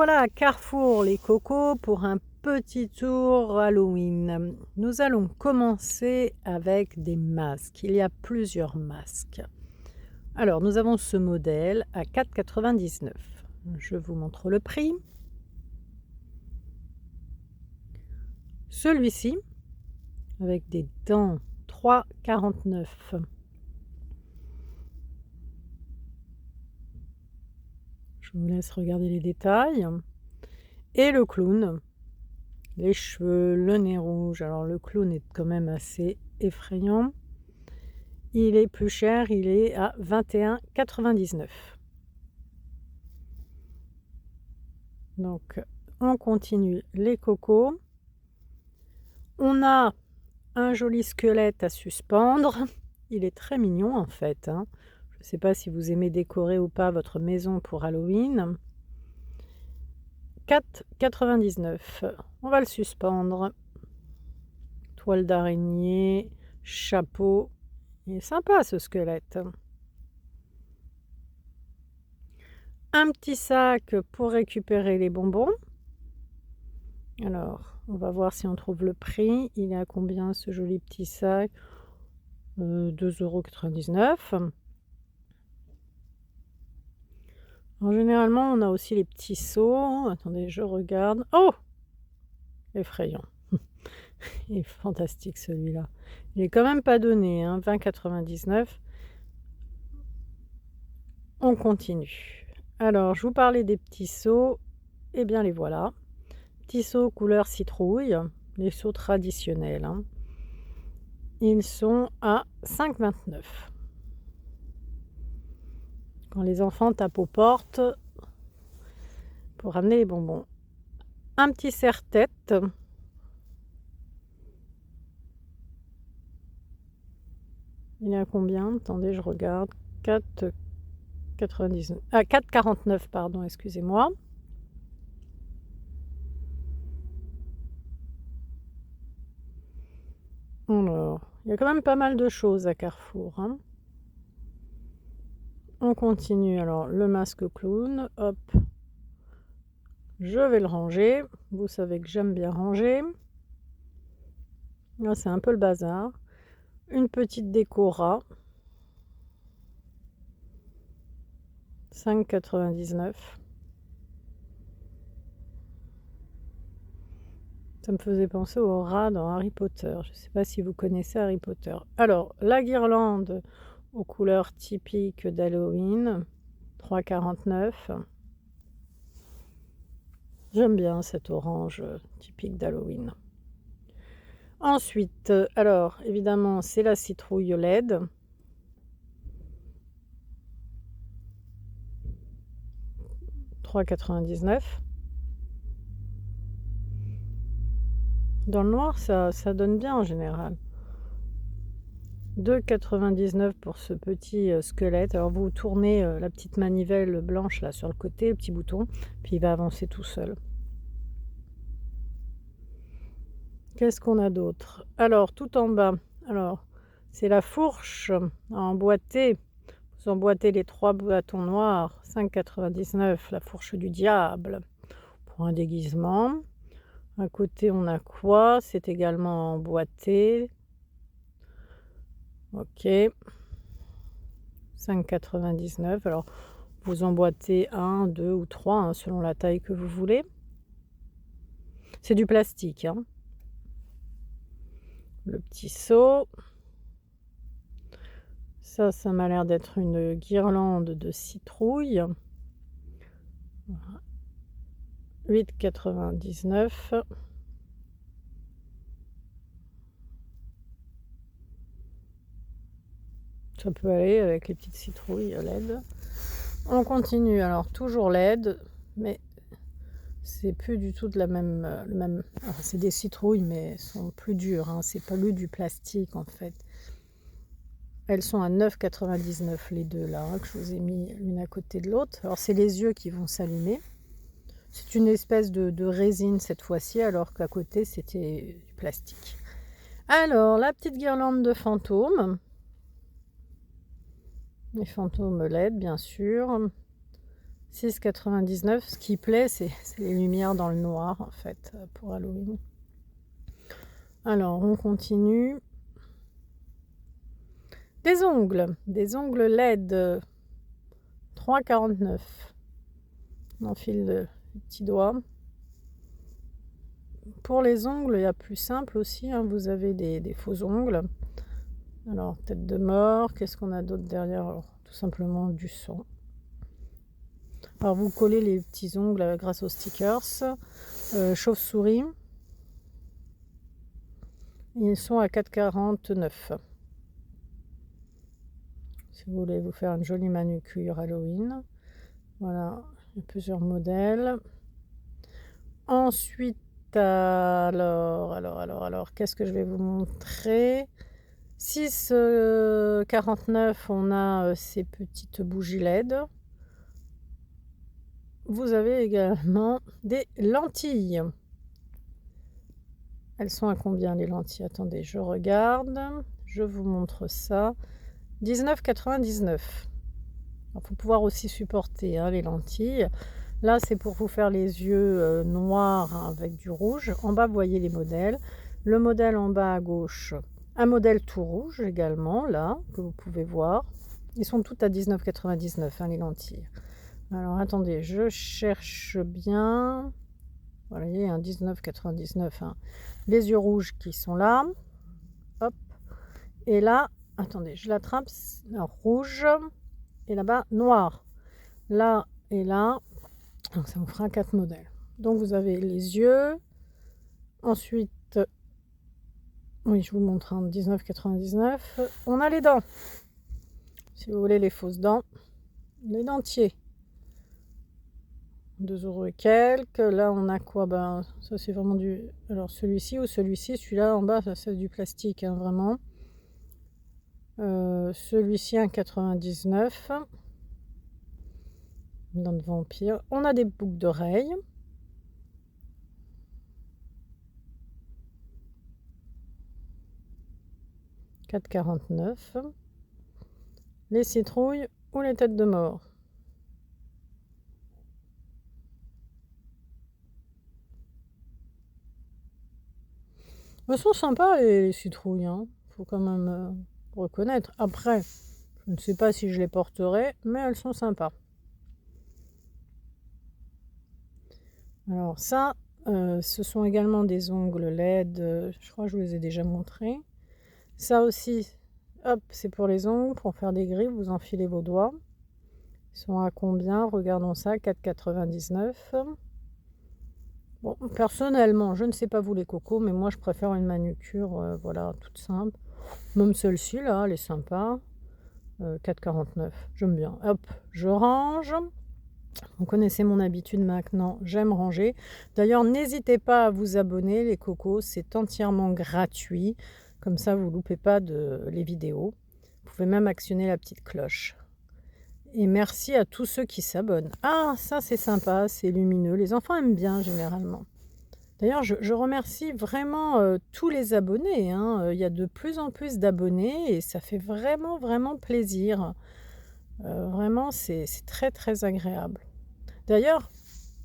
revoilà à Carrefour les cocos pour un petit tour Halloween. Nous allons commencer avec des masques. Il y a plusieurs masques. Alors, nous avons ce modèle à 4,99 €. Je vous montre le prix. Celui-ci, avec des dents, 3,49 €. Je vous laisse regarder les détails. Et le clown, les cheveux, le nez rouge. Alors le clown est quand même assez effrayant. Il est plus cher, il est à 21,99 €. Donc on continue les cocos. On a un joli squelette à suspendre. Il est très mignon en fait, hein. Je ne sais pas si vous aimez décorer ou pas votre maison pour Halloween. 4,99 €. On va le suspendre. Toile d'araignée, chapeau. Il est sympa ce squelette. Un petit sac pour récupérer les bonbons. Alors, on va voir si on trouve le prix. Il est à combien ce joli petit sac? 2,99 €. Alors, généralement, on a aussi les petits seaux. Attendez, je regarde. Oh! Effrayant. Il est fantastique celui-là. Il est quand même pas donné, hein, 20,99 €. On continue. Alors, je vous parlais des petits seaux. Eh bien, les voilà. Petits seaux couleur citrouille, les seaux traditionnels, hein. Ils sont à 5,29 €. Quand les enfants tapent aux portes pour ramener les bonbons. Un petit serre-tête. Il est à combien? Attendez, je regarde. 4,99 €. Ah, 4,49 €, pardon, excusez-moi. Alors, il y a quand même pas mal de choses à Carrefour, hein. On continue. Alors, le masque clown, hop. Je vais le ranger. Vous savez que j'aime bien ranger. Là, c'est un peu le bazar. Une petite décora. 5,99 €. Ça me faisait penser au rat dans Harry Potter. Je ne sais pas si vous connaissez Harry Potter. Alors, la guirlande aux couleurs typiques d'Halloween, 3,49 €. J'aime bien cet orange typique d'Halloween. Ensuite, alors évidemment, c'est la citrouille LED. « 3,99 €. Dans le noir, ça donne bien en général. 2,99 € pour ce petit squelette. Alors vous tournez la petite manivelle blanche là sur le côté, le petit bouton, puis il va avancer tout seul. Qu'est-ce qu'on a d'autre? Alors tout en bas, alors c'est la fourche à emboîter. Vous emboîtez les 3 bâtons noirs, 5,99 €, la fourche du diable pour un déguisement. À côté, on a quoi? C'est également emboîté. OK. 5,99 €. Alors, vous emboîtez 1, 2 ou 3, hein, selon la taille que vous voulez. C'est du plastique, hein. Le petit seau. Ça m'a l'air d'être une guirlande de citrouille. 8,99 €. Ça peut aller avec les petites citrouilles LED. On continue, alors toujours LED, mais c'est plus du tout de la même, le même. Alors c'est des citrouilles, mais elles sont plus dures, hein, c'est pas du plastique en fait. Elles sont à 9,99 € les deux là, hein, que je vous ai mis l'une à côté de l'autre. Alors c'est les yeux qui vont s'allumer. C'est une espèce de résine cette fois-ci, alors qu'à côté c'était du plastique. Alors la petite guirlande de fantômes. Les fantômes LED, bien sûr. 6,99 €. Ce qui plaît, c'est les lumières dans le noir, en fait, pour Halloween. Alors, on continue. Des ongles LED, 3,49 €. On enfile le petit doigt. Pour les ongles, il y a plus simple aussi, hein, vous avez des faux ongles. Alors, tête de mort, qu'est-ce qu'on a d'autre derrière? Alors, tout simplement du sang. Alors, vous collez les petits ongles grâce aux stickers. Chauve-souris. Ils sont à 4,49 €. Si vous voulez vous faire une jolie manucure Halloween. Voilà, il y a plusieurs modèles. Ensuite, alors, qu'est-ce que je vais vous montrer? 6,49 €, on a ces petites bougies LED. Vous avez également des lentilles. Elles sont à combien les lentilles? Attendez, je regarde, je vous montre ça. 19,99 €. Il faut pouvoir aussi supporter, hein, les lentilles. Là, c'est pour vous faire les yeux noirs, hein, avec du rouge. En bas, vous voyez les modèles. Le modèle en bas à gauche, un modèle tout rouge également, là, que vous pouvez voir. Ils sont tous à 19,99 €, hein, les lentilles. Alors, attendez, je cherche bien. Voilà, il y a un 19,99 €, hein. Les yeux rouges qui sont là. Hop. Et là, attendez, je l'attrape. Alors, rouge. Et là-bas, noir. Là et là. Donc, ça vous fera 4 modèles. Donc, vous avez les yeux. Ensuite, oui, je vous montre un 19,99 €. On a les dents. Si vous voulez les fausses dents. Les dentiers. 2 € et quelques. Là, on a quoi? Ben, ça, c'est vraiment du... Alors, celui-ci ou celui-ci, celui-là en bas, ça, c'est du plastique, hein, vraiment. Celui-ci, 1,99 €. Dents de vampire. On a des boucles d'oreilles. « 4,49 €. Les citrouilles ou les têtes de mort. Elles sont sympas les citrouilles, hein. Faut quand même reconnaître. Après, je ne sais pas si je les porterai, mais elles sont sympas. Alors ça, ce sont également des ongles LED. Je crois que je vous les ai déjà montrés. Ça aussi, hop, c'est pour les ongles, pour faire des griffes, vous enfilez vos doigts. Ils sont à combien? Regardons ça, 4,99 €. Bon, personnellement, je ne sais pas vous les cocos, mais moi je préfère une manucure, voilà, toute simple. Même celle-ci là, elle est sympa. 4,49 €, j'aime bien. Hop, je range. Vous connaissez mon habitude maintenant, j'aime ranger. D'ailleurs, n'hésitez pas à vous abonner les cocos, c'est entièrement gratuit. Comme ça, vous ne loupez pas les vidéos. Vous pouvez même actionner la petite cloche. Et merci à tous ceux qui s'abonnent. Ah, ça c'est sympa, c'est lumineux. Les enfants aiment bien généralement. D'ailleurs, je remercie vraiment tous les abonnés, hein. Il y a de plus en plus d'abonnés et ça fait vraiment, vraiment plaisir. Vraiment, c'est très, très agréable. D'ailleurs,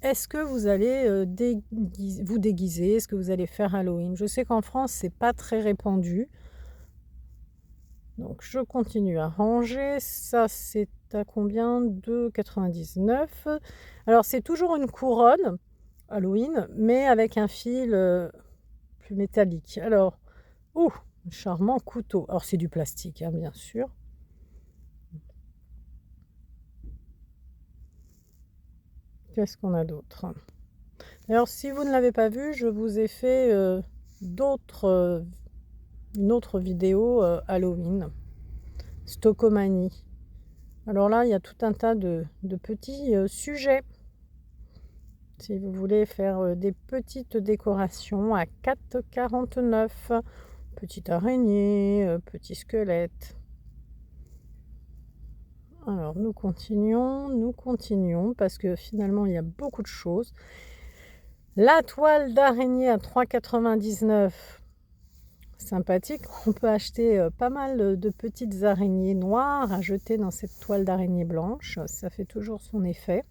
est-ce que vous allez vous déguiser? Est-ce que vous allez faire Halloween? Je sais qu'en France, c'est pas très répandu. Donc, je continue à ranger. Ça, c'est à combien? 2,99 €. Alors, c'est toujours une couronne Halloween, mais avec un fil plus métallique. Alors, un charmant couteau. Alors, c'est du plastique, hein, bien sûr. Qu'est-ce qu'on a d'autre? Alors, si vous ne l'avez pas vu, je vous ai fait une autre vidéo Halloween, Stockomanie. Alors là, il y a tout un tas de petits sujets. Si vous voulez faire des petites décorations à 4,49 €. Petite araignée, petit squelette. Alors, nous continuons, parce que finalement, il y a beaucoup de choses. La toile d'araignée à 3,99 €. Sympathique. On peut acheter pas mal de petites araignées noires à jeter dans cette toile d'araignée blanche. Ça fait toujours son effet.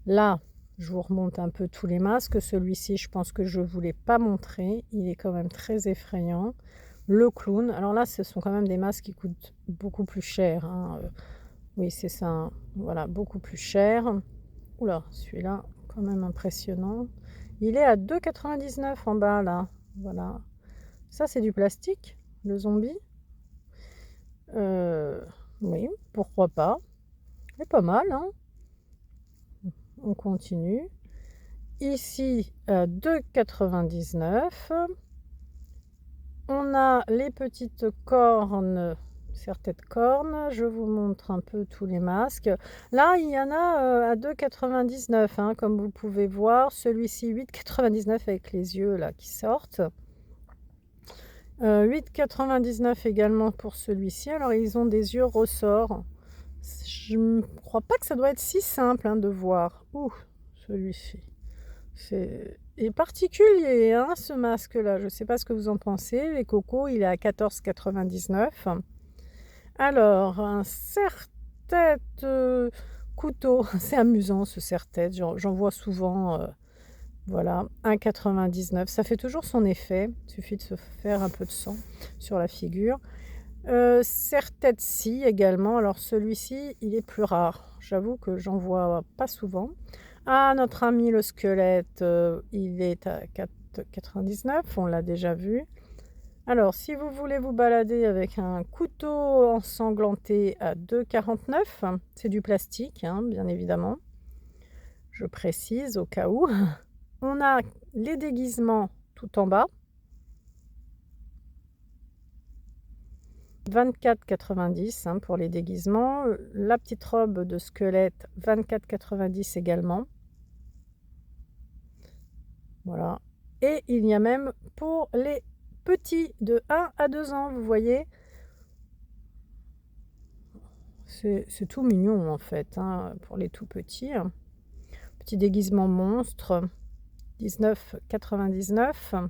Là, je vous remonte un peu tous les masques. Celui-ci, je pense que je ne vous l'ai pas montré. Il est quand même très effrayant. Le clown. Alors là, ce sont quand même des masques qui coûtent beaucoup plus cher, hein. Oui, c'est ça, hein. Voilà, beaucoup plus cher. Oula, celui-là, quand même impressionnant. Il est à 2,99 en bas, là. Voilà. Ça, c'est du plastique, le zombie. Oui, pourquoi pas. C'est pas mal, hein. On continue. Ici, 2,99. On a les petites cornes, certaines cornes. Je vous montre un peu tous les masques. Là, il y en a à 2,99, hein, comme vous pouvez voir. Celui-ci, 8,99 avec les yeux là qui sortent. 8,99 également pour celui-ci. Alors, ils ont des yeux ressorts. Je ne crois pas que ça doit être si simple, hein, de voir. Ouh, celui-ci. C'est particulier, hein, ce masque-là. Je ne sais pas ce que vous en pensez. Les cocos, il est à 14,99. Alors, un serre-tête couteau. C'est amusant, ce serre-tête. J'en vois souvent. Voilà, 1,99. Ça fait toujours son effet. Il suffit de se faire un peu de sang sur la figure. Serre-tête-ci également. Alors, celui-ci, il est plus rare. J'avoue que j'en vois pas souvent. Ah, notre ami le squelette, il est à 4,99, on l'a déjà vu. Alors, si vous voulez vous balader avec un couteau ensanglanté à 2,49, c'est du plastique, hein, bien évidemment. Je précise au cas où. On a les déguisements tout en bas. 24,90, hein, pour les déguisements. La petite robe de squelette, 24,90 également. Voilà. Et il y a même pour les petits de 1 à 2 ans, vous voyez. C'est tout mignon en fait, hein, pour les tout petits. Petit déguisement monstre, 19,99.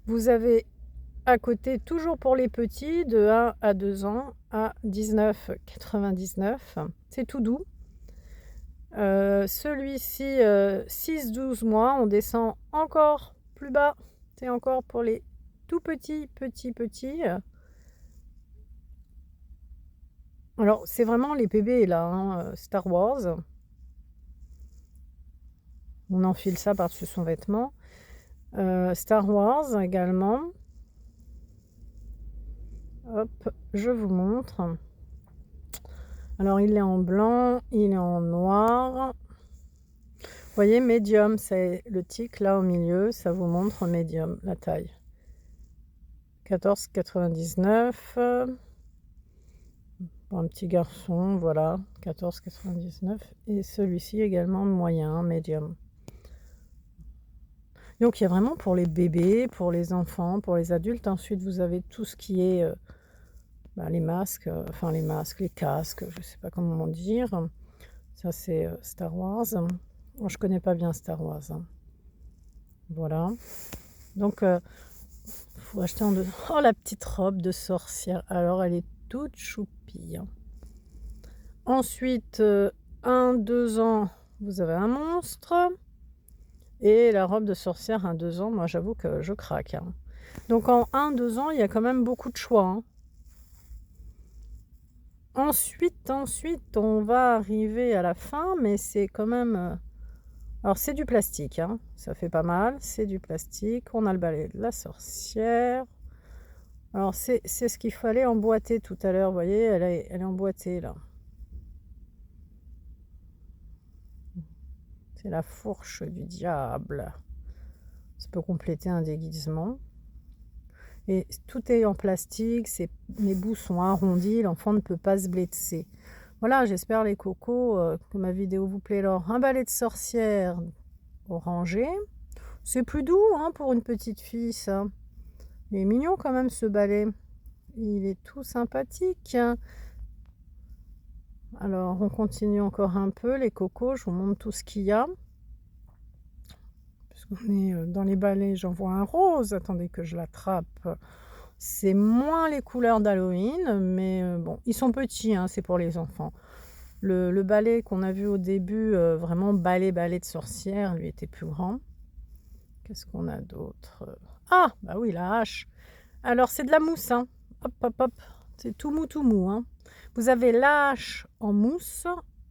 Vous avez à côté, toujours pour les petits, de 1 à 2 ans, à 19,99. C'est tout doux. Celui-ci, 6-12 mois, on descend encore plus bas. C'est encore pour les tout petits. Alors, c'est vraiment les bébés là, hein, Star Wars. On enfile ça par-dessus son vêtement. Star Wars également. Hop, je vous montre. Alors, il est en blanc, il est en noir. Vous voyez, médium, c'est le tic là au milieu, ça vous montre médium, la taille. 14,99. Pour un petit garçon, voilà, 14,99. Et celui-ci également moyen, médium. Donc, il y a vraiment pour les bébés, pour les enfants, pour les adultes. Ensuite, vous avez tout ce qui est les masques, les casques, je ne sais pas comment dire. Ça, c'est Star Wars. Moi, je ne connais pas bien Star Wars, hein. Voilà. Donc, faut acheter en deux. Oh, la petite robe de sorcière. Alors, elle est toute choupie, hein. Ensuite, 1-2 ans, vous avez un monstre. Et la robe de sorcière, 1-2 ans, moi, j'avoue que je craque, hein. Donc, en 1-2 ans, il y a quand même beaucoup de choix, hein. Ensuite, on va arriver à la fin, mais c'est quand même... Alors, c'est du plastique, hein. Ça fait pas mal, c'est du plastique. On a le balai de la sorcière. Alors, c'est ce qu'il fallait emboîter tout à l'heure, vous voyez, elle est emboîtée, là. C'est la fourche du diable. Ça peut compléter un déguisement. Et tout est en plastique, les bouts sont arrondis, l'enfant ne peut pas se blesser. Voilà, j'espère les cocos que ma vidéo vous plaît. Alors, un balai de sorcière orangé. C'est plus doux, hein, pour une petite fille, ça. Il est mignon quand même, ce balai. Il est tout sympathique. Alors, on continue encore un peu, les cocos. Je vous montre tout ce qu'il y a. Puisqu'on est dans les balais, j'en vois un rose. Attendez que je l'attrape. C'est moins les couleurs d'Halloween, mais bon, ils sont petits, hein, c'est pour les enfants. Le balai qu'on a vu au début, vraiment balai de sorcière, lui était plus grand. Qu'est-ce qu'on a d'autre? Ah! Bah oui, la hache. Alors c'est de la mousse, hein. Hop, hop, hop. C'est tout mou, hein. Vous avez la hache en mousse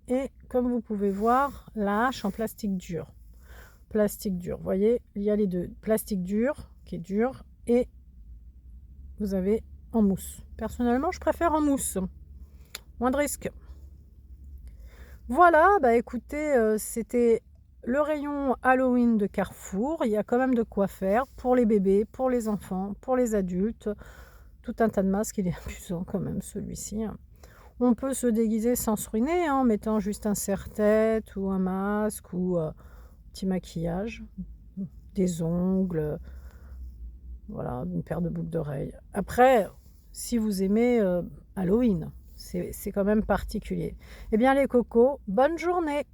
et comme vous pouvez voir, la hache en plastique dur. Plastique dur, vous voyez? Il y a les 2. Plastique dur, qui est dur, et vous avez en mousse. Personnellement, je préfère en mousse. Moins de risques. Voilà, bah écoutez, c'était le rayon Halloween de Carrefour. Il y a quand même de quoi faire pour les bébés, pour les enfants, pour les adultes. Tout un tas de masques, il est amusant quand même celui-ci, hein. On peut se déguiser sans se ruiner, hein, en mettant juste un serre-tête ou un masque ou petit maquillage, des ongles, voilà, une paire de boucles d'oreilles. Après, si vous aimez Halloween, c'est quand même particulier. Eh bien les cocos, bonne journée!